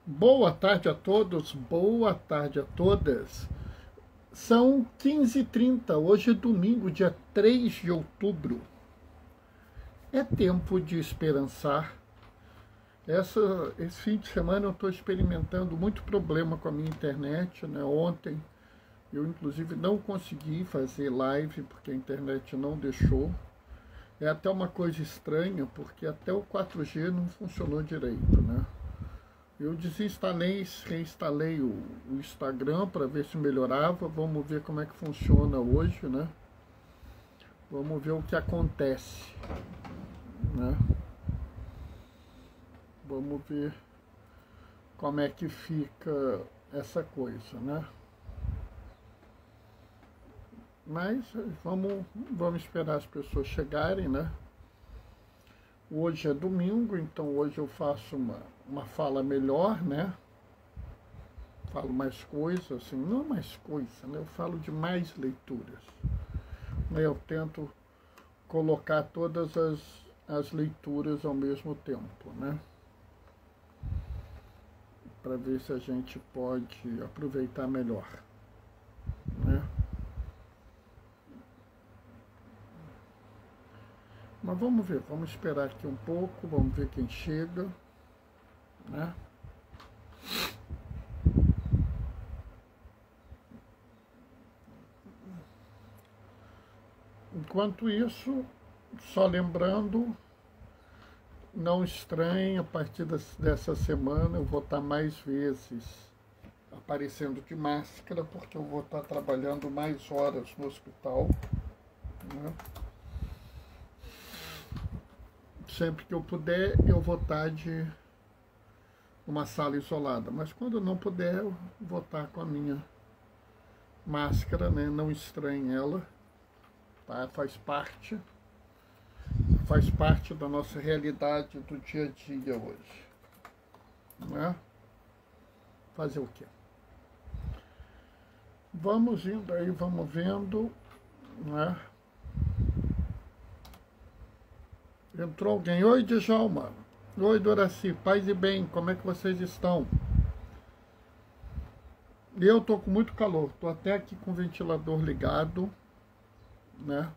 Boa tarde a todos, boa tarde a todas. São 15h30, hoje é domingo, dia 3 de outubro. É tempo de esperançar. Esse fim de semana eu estou experimentando muito problema com a minha internet, né? Ontem eu inclusive não consegui fazer live porque a internet não deixou. É até uma coisa estranha, porque até o 4G não funcionou direito, né? Eu desinstalei, reinstalei o Instagram para ver se melhorava. Vamos ver como é que funciona hoje, né? Vamos ver o que acontece, né? Vamos ver como é que fica essa coisa, né? Mas vamos esperar as pessoas chegarem, né? Hoje é domingo, então hoje eu faço uma fala melhor, né? Falo mais coisas, assim, não mais coisas, né? Eu falo de mais leituras. Eu tento colocar todas as leituras ao mesmo tempo, né? Para ver se a gente pode aproveitar melhor, né? Mas vamos ver, vamos esperar aqui um pouco, vamos ver quem chega, né? Enquanto isso, só lembrando, não estranhe, a partir dessa semana eu vou estar mais vezes aparecendo de máscara, porque eu vou estar trabalhando mais horas no hospital, né? Sempre que eu puder, eu vou estar de uma sala isolada, mas quando eu não puder, eu vou estar com a minha máscara, né? Não estranhe ela, tá? Faz parte da nossa realidade do dia a dia hoje, né? Fazer o quê? Vamos indo aí, vamos vendo, né? Entrou alguém. Oi, Djalma. Oi, Doraci. Paz e bem, como é que vocês estão? Eu tô com muito calor, tô até aqui com o ventilador ligado, né?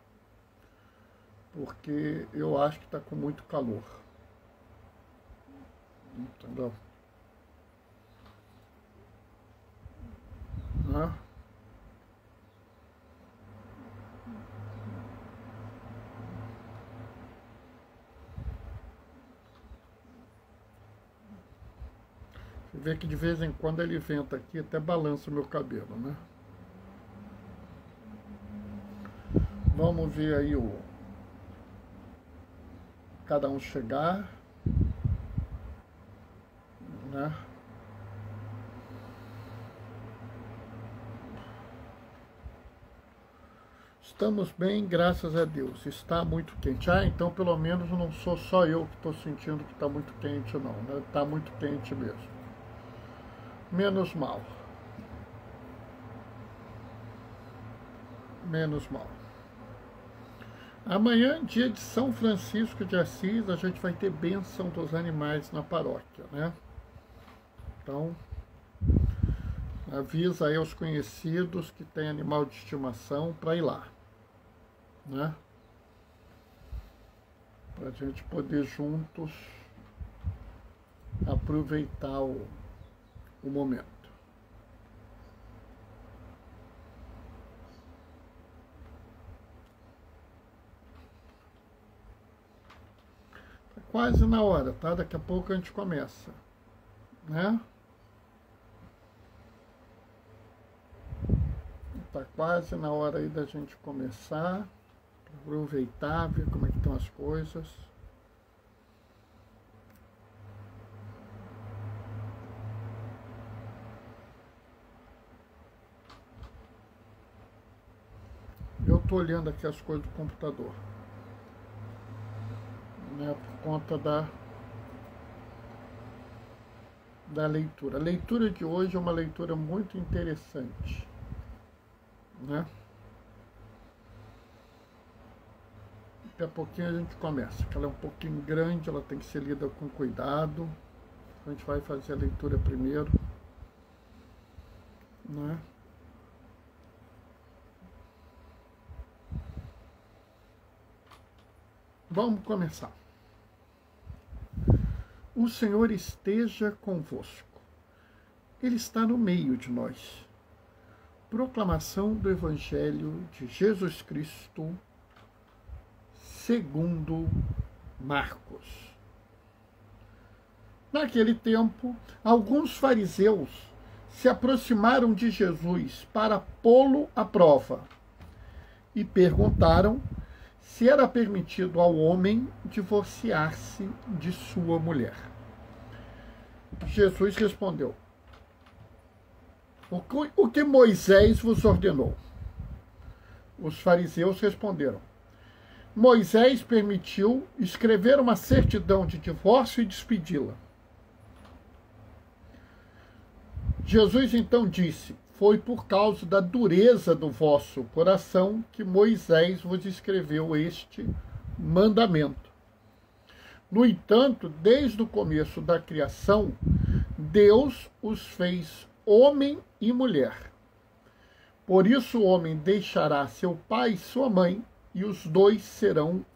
Porque eu acho que tá com muito calor. Entendeu? Né? Você vê que de vez em quando ele venta aqui, até balança o meu cabelo, né? Vamos ver aí cada um chegar, né? Estamos bem, graças a Deus. Está muito quente. Ah, então pelo menos não sou só eu que estou sentindo que está muito quente, não, né? Está muito quente mesmo. Menos mal. Menos mal. Amanhã, dia de São Francisco de Assis, a gente vai ter bênção dos animais na paróquia, né? Então, avisa aí aos conhecidos que tem animal de estimação para ir lá, né? Para a gente poder juntos aproveitar o momento. Tá quase na hora, tá? Daqui a pouco a gente começa, né? Tá quase na hora aí da gente começar, aproveitar, ver como é que estão as coisas. Eu tô olhando aqui as coisas do computador, né, por conta da leitura. A leitura de hoje é uma leitura muito interessante, né? Daqui a pouquinho a gente começa, porque ela é um pouquinho grande, ela tem que ser lida com cuidado, A gente vai fazer a leitura primeiro, né? Vamos começar. O Senhor esteja convosco. Ele está no meio de nós. Proclamação do Evangelho de Jesus Cristo, segundo Marcos. Naquele tempo, alguns fariseus se aproximaram de Jesus para pô-lo à prova e perguntaram se era permitido ao homem divorciar-se de sua mulher. Jesus respondeu: o que Moisés vos ordenou? Os fariseus responderam: Moisés permitiu escrever uma certidão de divórcio e despedi-la. Jesus então disse: foi por causa da dureza do vosso coração que Moisés vos escreveu este mandamento. No entanto, desde o começo da criação, Deus os fez homem e mulher. Por isso o homem deixará seu pai e sua mãe, e os dois serão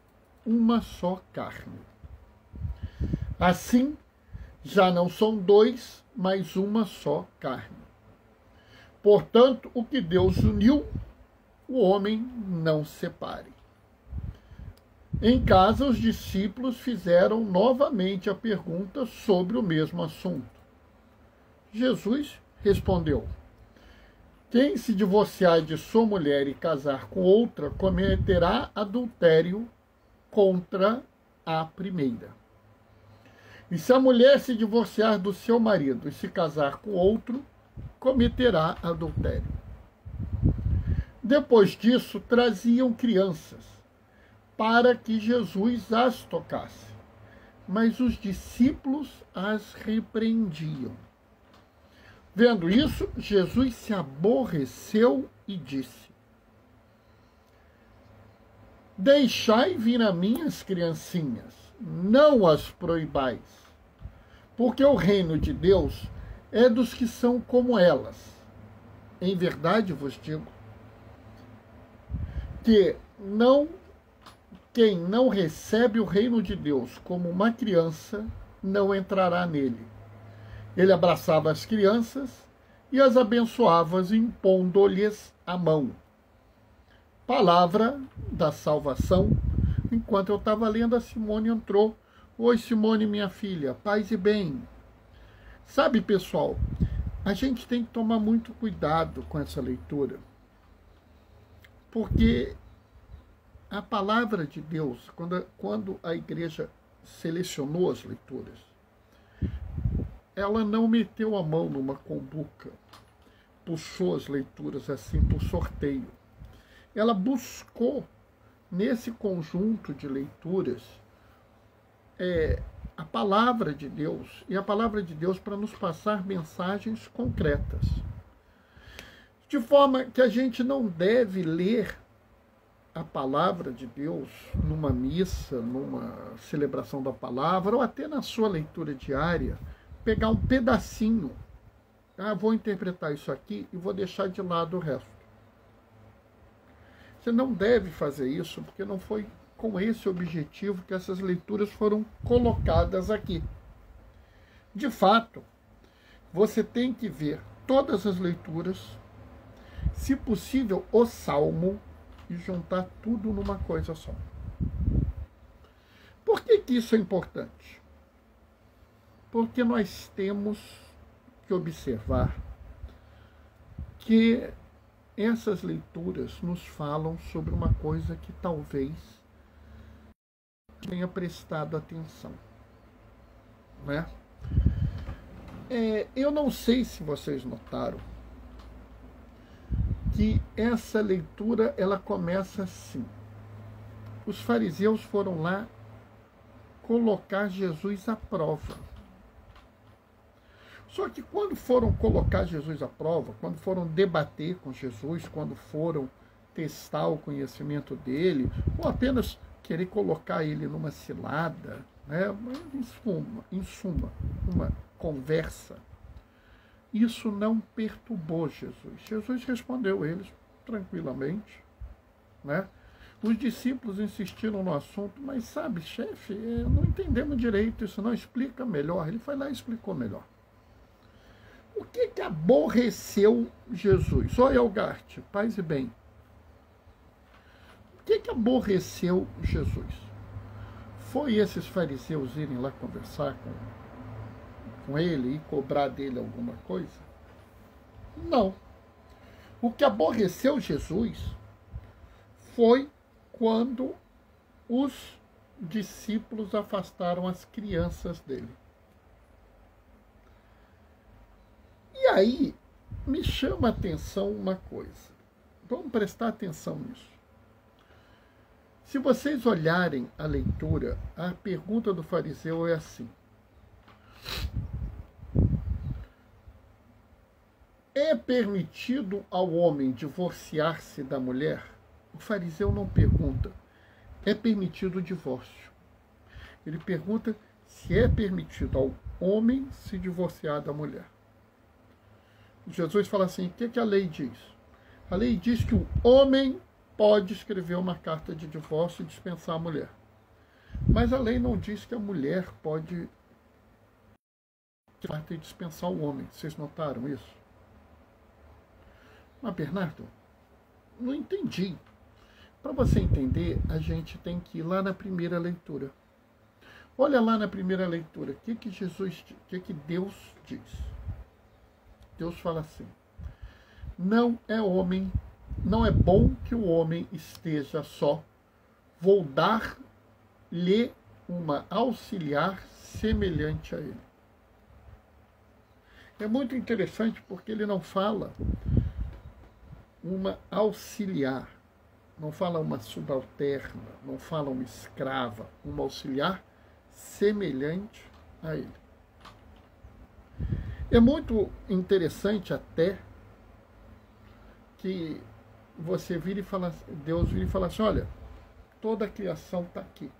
uma só carne. Assim, já não são dois, mas uma só carne. Portanto, o que Deus uniu, o homem não separe. Em casa, os discípulos fizeram novamente a pergunta sobre o mesmo assunto. Jesus respondeu: quem se divorciar de sua mulher e casar com outra, cometerá adultério contra a primeira. E se a mulher se divorciar do seu marido e se casar com outro, cometerá adultério. Depois disso, traziam crianças, para que Jesus as tocasse. Mas os discípulos as repreendiam. Vendo isso, Jesus se aborreceu e disse: deixai vir a mim as criancinhas, não as proibais, porque o reino de Deus é dos que são como elas. Em verdade vos digo que quem não recebe o reino de Deus como uma criança não entrará nele. Ele abraçava as crianças e as abençoava, impondo-lhes a mão. Palavra da salvação. Enquanto eu estava lendo, a Simone entrou. Oi, Simone, minha filha, paz e bem. Sabe, pessoal, a gente tem que tomar muito cuidado com essa leitura, porque a palavra de Deus, quando a igreja selecionou as leituras, ela não meteu a mão numa cumbuca, puxou as leituras assim por sorteio. Ela buscou, nesse conjunto de leituras, a palavra de Deus, e a palavra de Deus para nos passar mensagens concretas. De forma que a gente não deve ler a palavra de Deus numa missa, numa celebração da palavra, ou até na sua leitura diária, pegar um pedacinho. Vou interpretar isso aqui e vou deixar de lado o resto. Você não deve fazer isso, porque não foi com esse objetivo que essas leituras foram colocadas aqui. De fato, você tem que ver todas as leituras, se possível, o Salmo, e juntar tudo numa coisa só. Por que isso é importante? Porque nós temos que observar que essas leituras nos falam sobre uma coisa que talvez tenha prestado atenção, né? Eu não sei se vocês notaram que essa leitura ela começa assim. Os fariseus foram lá colocar Jesus à prova. Só que quando foram colocar Jesus à prova, quando foram debater com Jesus, quando foram testar o conhecimento dele, ou apenas querer colocar ele numa cilada, né? Em suma, conversa, isso não perturbou Jesus. Jesus respondeu eles tranquilamente, né? Os discípulos insistiram no assunto, mas sabe, chefe, não entendemos direito, isso não explica melhor. Ele foi lá e explicou melhor. O que aborreceu Jesus? Olha, Elgarte, paz e bem. O que aborreceu Jesus? Foi esses fariseus irem lá conversar com ele e cobrar dele alguma coisa? Não. O que aborreceu Jesus foi quando os discípulos afastaram as crianças dele. E aí, me chama a atenção uma coisa. Vamos prestar atenção nisso. Se vocês olharem a leitura, a pergunta do fariseu é assim: é permitido ao homem divorciar-se da mulher? O fariseu não pergunta, é permitido o divórcio. Ele pergunta se é permitido ao homem se divorciar da mulher. Jesus fala assim, o que a lei diz? A lei diz que o homem pode escrever uma carta de divórcio e dispensar a mulher. Mas a lei não diz que a mulher pode dispensar o homem. Vocês notaram isso? Mas, Bernardo, não entendi. Para você entender, a gente tem que ir lá na primeira leitura. Olha lá na primeira leitura, o que Deus diz? Deus fala assim: não é bom que o homem esteja só, vou dar-lhe uma auxiliar semelhante a ele. É muito interessante porque ele não fala uma auxiliar, não fala uma subalterna, não fala uma escrava, uma auxiliar semelhante a ele. É muito interessante até que você vira e fala, Deus vira e fala assim, olha, toda a criação está aqui.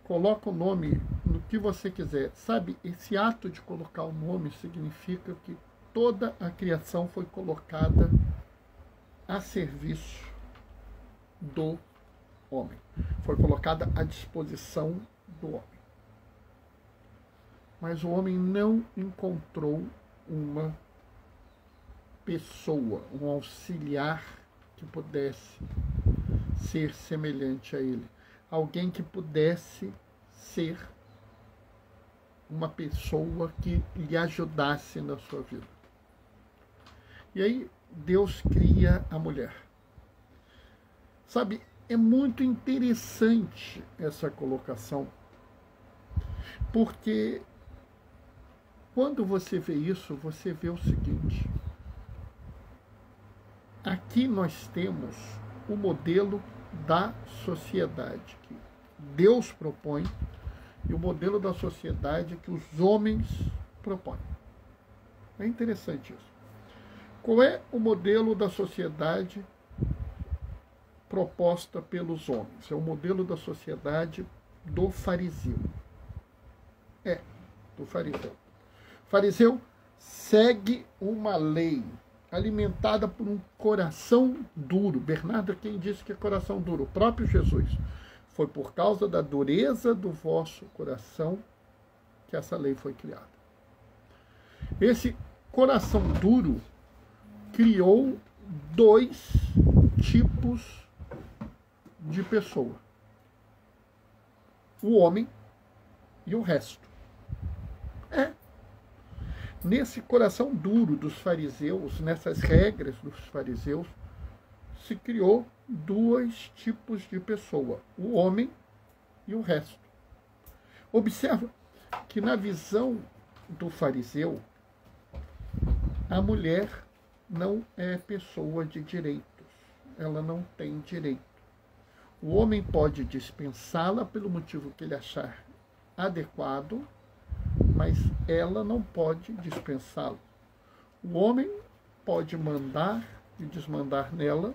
Coloca o nome no que você quiser. Sabe, esse ato de colocar o nome significa que toda a criação foi colocada a serviço do homem. Foi colocada à disposição do homem. Mas o homem não encontrou uma pessoa, um auxiliar que pudesse ser semelhante a ele. Alguém que pudesse ser uma pessoa que lhe ajudasse na sua vida. E aí Deus cria a mulher. Sabe, é muito interessante essa colocação, porque quando você vê isso, você vê o seguinte: aqui nós temos o modelo da sociedade que Deus propõe e o modelo da sociedade que os homens propõem. É interessante isso. Qual é o modelo da sociedade proposta pelos homens? É o modelo da sociedade do fariseu. Do fariseu. O fariseu segue uma lei alimentada por um coração duro. Bernardo é quem disse que é coração duro? O próprio Jesus. Foi por causa da dureza do vosso coração que essa lei foi criada. Esse coração duro criou dois tipos de pessoa: o homem e o resto. Nesse coração duro dos fariseus, nessas regras dos fariseus, se criou dois tipos de pessoa: o homem e o resto. Observa que na visão do fariseu, a mulher não é pessoa de direitos, ela não tem direito. O homem pode dispensá-la pelo motivo que ele achar adequado, mas ela não pode dispensá-lo. O homem pode mandar e desmandar nela,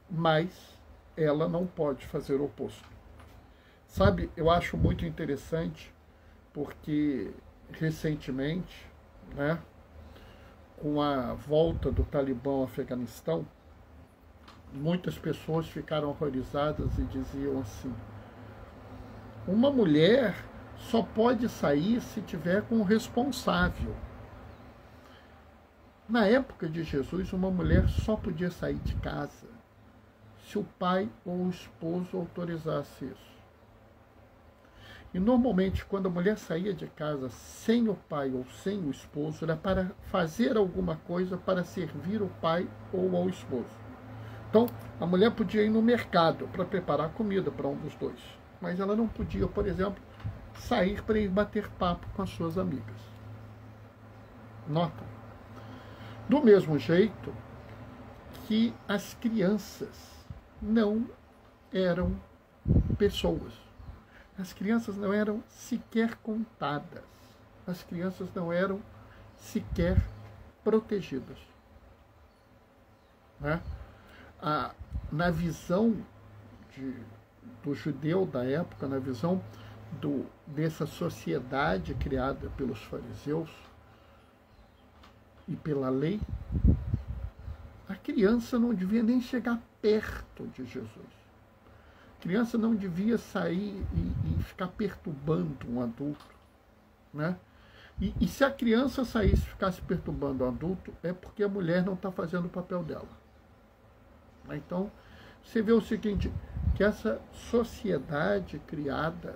mas ela não pode fazer o oposto. Sabe, eu acho muito interessante porque recentemente, né, com a volta do Talibã ao Afeganistão, muitas pessoas ficaram horrorizadas e diziam assim: uma mulher só pode sair se tiver com o responsável. Na época de Jesus, uma mulher só podia sair de casa se o pai ou o esposo autorizasse isso. E normalmente, quando a mulher saía de casa sem o pai ou sem o esposo, era para fazer alguma coisa para servir o pai ou ao esposo. Então, a mulher podia ir no mercado para preparar comida para um dos dois, mas ela não podia, por exemplo, sair para ir bater papo com as suas amigas. Nota. Do mesmo jeito que as crianças não eram pessoas. As crianças não eram sequer contadas. As crianças não eram sequer protegidas. Né? Na visão do judeu da época, na visão dessa sociedade criada pelos fariseus e pela lei, a criança não devia nem chegar perto de Jesus. A criança não devia sair e ficar perturbando um adulto. Né? E se a criança saísse e ficasse perturbando o adulto, é porque a mulher não está fazendo o papel dela. Então, você vê o seguinte, que essa sociedade criada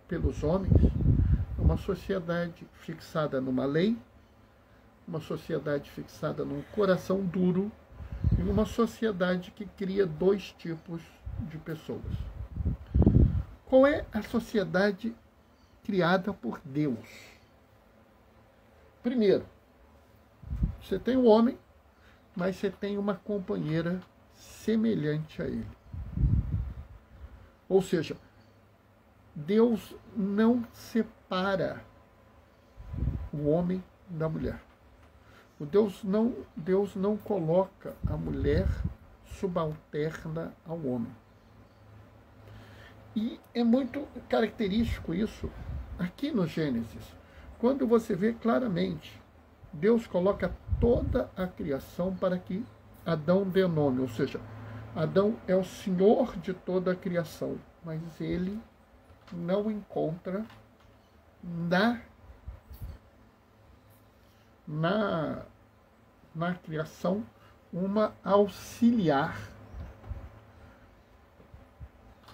pelos homens é uma sociedade fixada numa lei, uma sociedade fixada num coração duro e uma sociedade que cria dois tipos de pessoas. Qual é a sociedade criada por Deus? Primeiro, você tem um homem, mas você tem uma companheira semelhante a ele. Ou seja, Deus não separa o homem da mulher. Deus não coloca a mulher subalterna ao homem. E é muito característico isso aqui no Gênesis, quando você vê claramente, Deus coloca toda a criação para que Adão dê nome, ou seja, Adão é o senhor de toda a criação, mas ele não encontra na criação uma auxiliar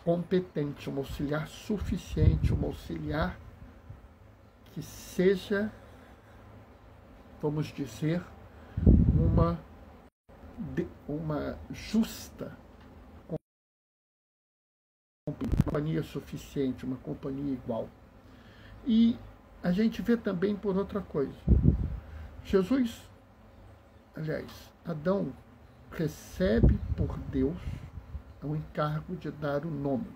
competente, um auxiliar suficiente, um auxiliar que seja, vamos dizer, uma justa companhia suficiente, uma companhia igual. E a gente vê também por outra coisa. Adão recebe por Deus o encargo de dar o nome.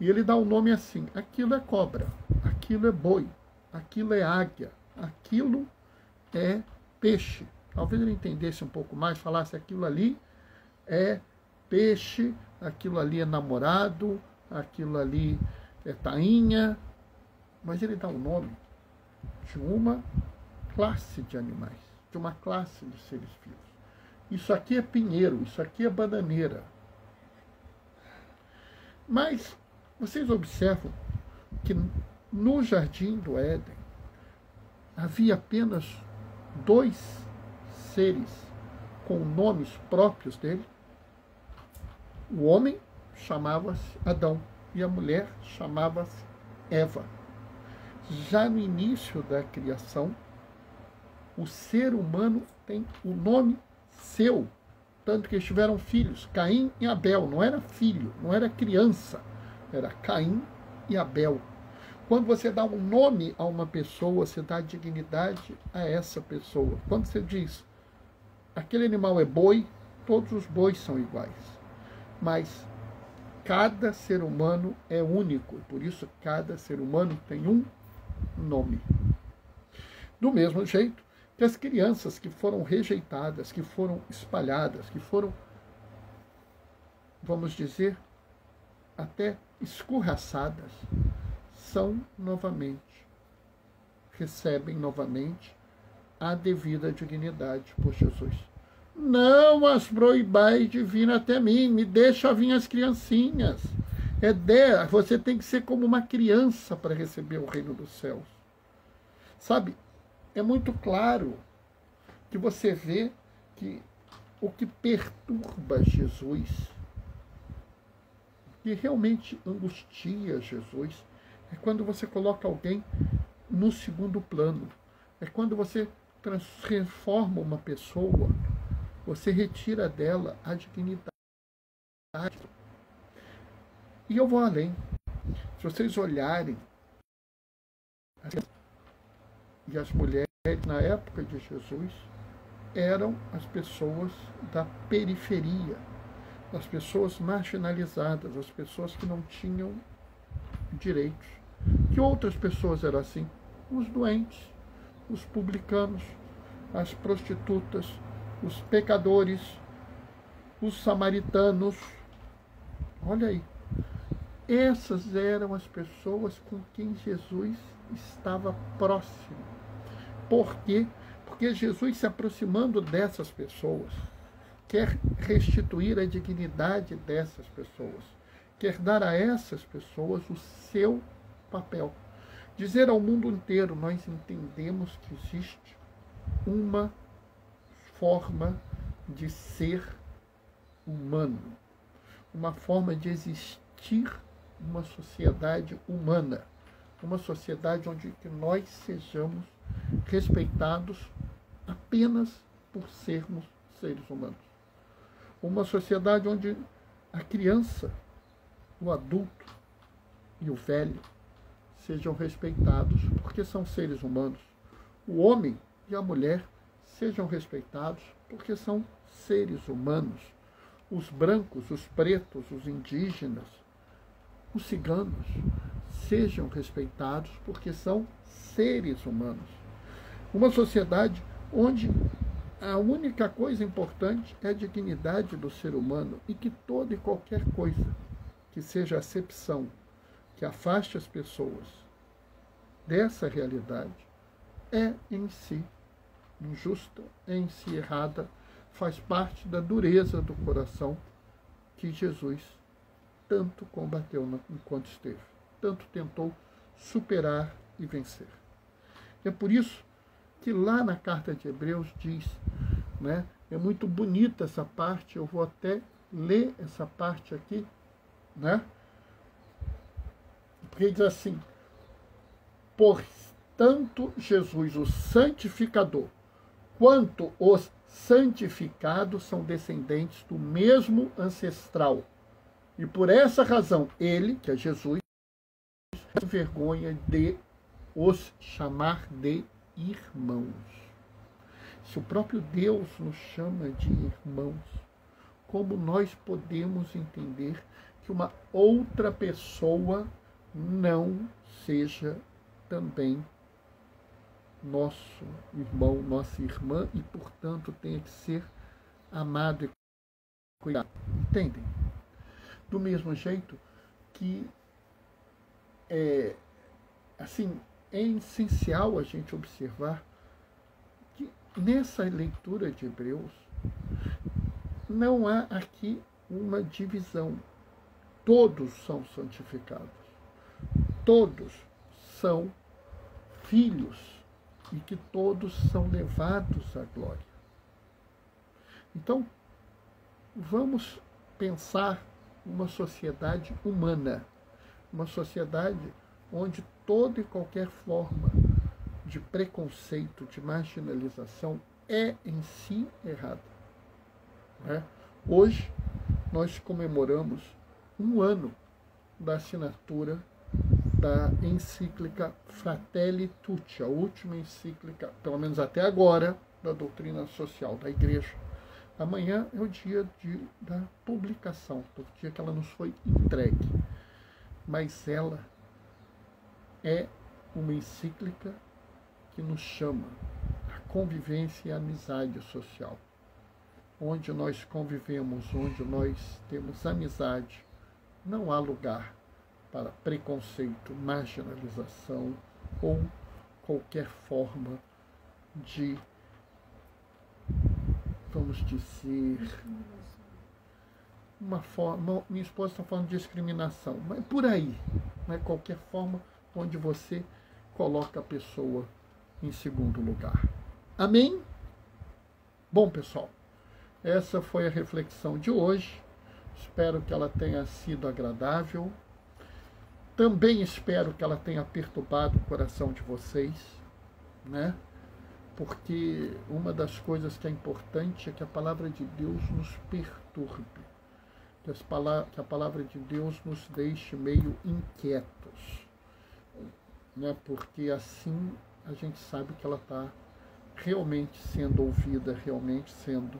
E ele dá o nome assim: aquilo é cobra, aquilo é boi, aquilo é águia, aquilo é peixe. Talvez ele entendesse um pouco mais, falasse: aquilo ali é peixe, aquilo ali é namorado, aquilo ali é tainha. Mas ele dá o nome de uma classe de animais, de uma classe de seres vivos. Isso aqui é pinheiro, isso aqui é bananeira. Mas vocês observam que no Jardim do Éden havia apenas dois seres com nomes próprios dele. O homem chamava-se Adão e a mulher chamava-se Eva. Já no início da criação, o ser humano tem o nome seu, tanto que eles tiveram filhos, Caim e Abel. Não era filho, não era criança, era Caim e Abel. Quando você dá um nome a uma pessoa, você dá dignidade a essa pessoa. Quando você diz, aquele animal é boi, todos os bois são iguais. Mas cada ser humano é único, por isso cada ser humano tem um nome. Do mesmo jeito que as crianças que foram rejeitadas, que foram espalhadas, que foram, vamos dizer, até escorraçadas, são novamente, recebem novamente a devida dignidade por Jesus. Não as proibais de vir até mim, me deixa vir as criancinhas. Você tem que ser como uma criança para receber o reino dos céus. Sabe, é muito claro que você vê que o que perturba Jesus, o que realmente angustia Jesus, é quando você coloca alguém no segundo plano. É quando você transforma uma pessoa, você retira dela a dignidade. E eu vou além. Se vocês olharem, e as mulheres na época de Jesus eram as pessoas da periferia, as pessoas marginalizadas, as pessoas que não tinham direitos. Que outras pessoas eram assim? Os doentes, os publicanos, as prostitutas, os pecadores, os samaritanos. Olha aí. Essas eram as pessoas com quem Jesus estava próximo. Por quê? Porque Jesus, se aproximando dessas pessoas, quer restituir a dignidade dessas pessoas, quer dar a essas pessoas o seu papel. Dizer ao mundo inteiro: nós entendemos que existe uma forma de ser humano, uma forma de existir uma sociedade humana, uma sociedade onde que nós sejamos respeitados apenas por sermos seres humanos. Uma sociedade onde a criança, o adulto e o velho sejam respeitados porque são seres humanos. O homem e a mulher sejam respeitados porque são seres humanos. Os brancos, os pretos, os indígenas, os ciganos sejam respeitados porque são seres humanos. Uma sociedade onde a única coisa importante é a dignidade do ser humano e que toda e qualquer coisa que seja acepção, que afaste as pessoas dessa realidade, é em si injusta, é em si errada, faz parte da dureza do coração que Jesus tanto combateu enquanto esteve, tanto tentou superar e vencer. É por isso que lá na carta de Hebreus diz, né, é muito bonita essa parte, eu vou até ler essa parte aqui, né? Porque diz assim: portanto, Jesus, o santificador, quanto os santificados são descendentes do mesmo ancestral. E por essa razão, ele, que é Jesus, não tem vergonha de os chamar de irmãos. Se o próprio Deus nos chama de irmãos, como nós podemos entender que uma outra pessoa não seja também nosso irmão, nossa irmã, e, portanto, tenha que ser amado e cuidado? Entendem? Do mesmo jeito que é essencial a gente observar que nessa leitura de Hebreus não há aqui uma divisão. Todos são santificados. Todos são filhos e que todos são levados à glória. Então, vamos pensar uma sociedade humana, uma sociedade onde toda e qualquer forma de preconceito, de marginalização é em si errada. Né? Hoje, nós comemoramos 1 ano da assinatura da encíclica Fratelli Tutti, a última encíclica, pelo menos até agora, da doutrina social da Igreja. Amanhã é o dia da publicação, o dia que ela nos foi entregue. Mas ela é uma encíclica que nos chama à convivência e à amizade social. Onde nós convivemos, onde nós temos amizade, não há lugar para preconceito, marginalização ou qualquer forma de, vamos dizer, uma forma, minha esposa está falando de discriminação, mas por aí, né? Qualquer forma onde você coloca a pessoa em segundo lugar. Amém? Bom, pessoal, essa foi a reflexão de hoje. Espero que ela tenha sido agradável. Também espero que ela tenha perturbado o coração de vocês, né? Porque uma das coisas que é importante é que a palavra de Deus nos perturbe, que a palavra de Deus nos deixe meio inquietos, né? Porque assim a gente sabe que ela está realmente sendo ouvida, realmente sendo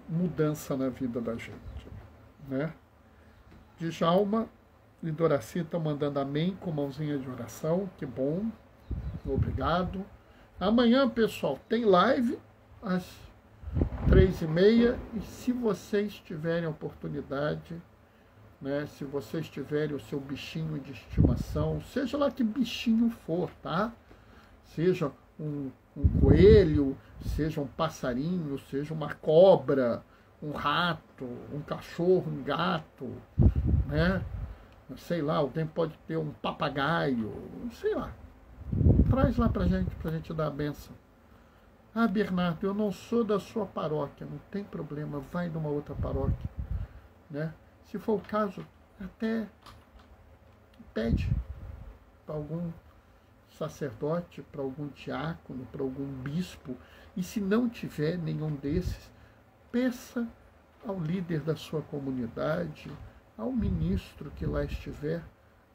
mudança na vida da gente, né? Djalma e Doraci estão mandando amém com mãozinha de oração, que bom, obrigado. Amanhã, pessoal, tem live às 3h30 e se vocês tiverem oportunidade, né, se vocês tiverem o seu bichinho de estimação, seja lá que bichinho for, tá? Seja um coelho, seja um passarinho, seja uma cobra, um rato, um cachorro, um gato, né? Sei lá, alguém pode ter um papagaio, sei lá. Traz lá pra gente dar a benção. Ah, Bernardo, eu não sou da sua paróquia, não tem problema, vai numa outra paróquia, né? Se for o caso, até pede para algum sacerdote, para algum diácono, para algum bispo, e se não tiver nenhum desses, peça ao líder da sua comunidade, ao ministro que lá estiver,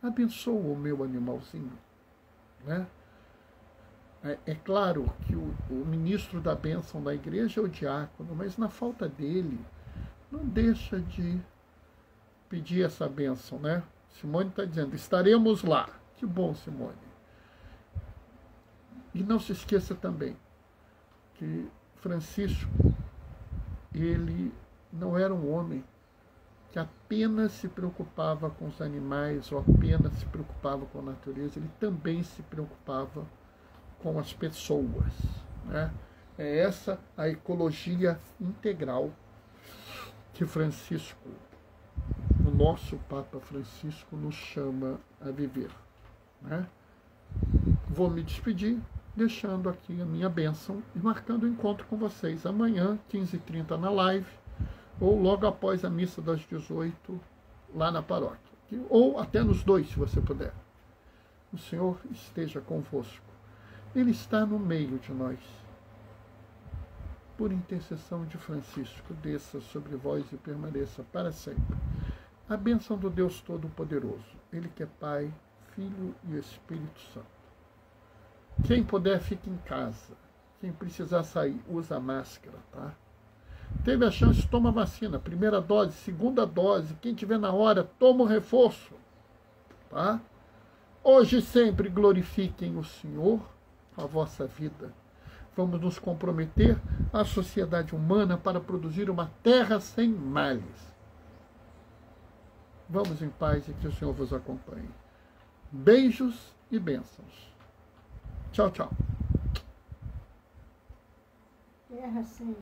abençoa o meu animalzinho, né? É claro que o ministro da bênção da igreja é o diácono, mas na falta dele, não deixa de pedir essa bênção, né? Simone está dizendo, estaremos lá. Que bom, Simone. E não se esqueça também que Francisco, ele não era um homem que apenas se preocupava com os animais ou apenas se preocupava com a natureza, ele também se preocupava com as pessoas, né? É essa a ecologia integral que Francisco, o nosso Papa Francisco, nos chama a viver, né? Vou me despedir, deixando aqui a minha bênção e marcando o encontro com vocês amanhã, 15h30 na live, ou logo após a missa das 18 lá na paróquia, ou até nos dois, se você puder. O Senhor esteja convosco. Ele está no meio de nós. Por intercessão de Francisco, desça sobre vós e permaneça para sempre a bênção do Deus Todo-Poderoso, Ele que é Pai, Filho e Espírito Santo. Quem puder, fique em casa. Quem precisar sair, usa máscara, tá? Teve a chance, toma vacina. Primeira dose, segunda dose. Quem tiver na hora, toma o reforço, tá? Hoje e sempre glorifiquem o Senhor, a vossa vida. Vamos nos comprometer à sociedade humana para produzir uma terra sem males. Vamos em paz e que o Senhor vos acompanhe. Beijos e bênçãos. Tchau, tchau. Terra sem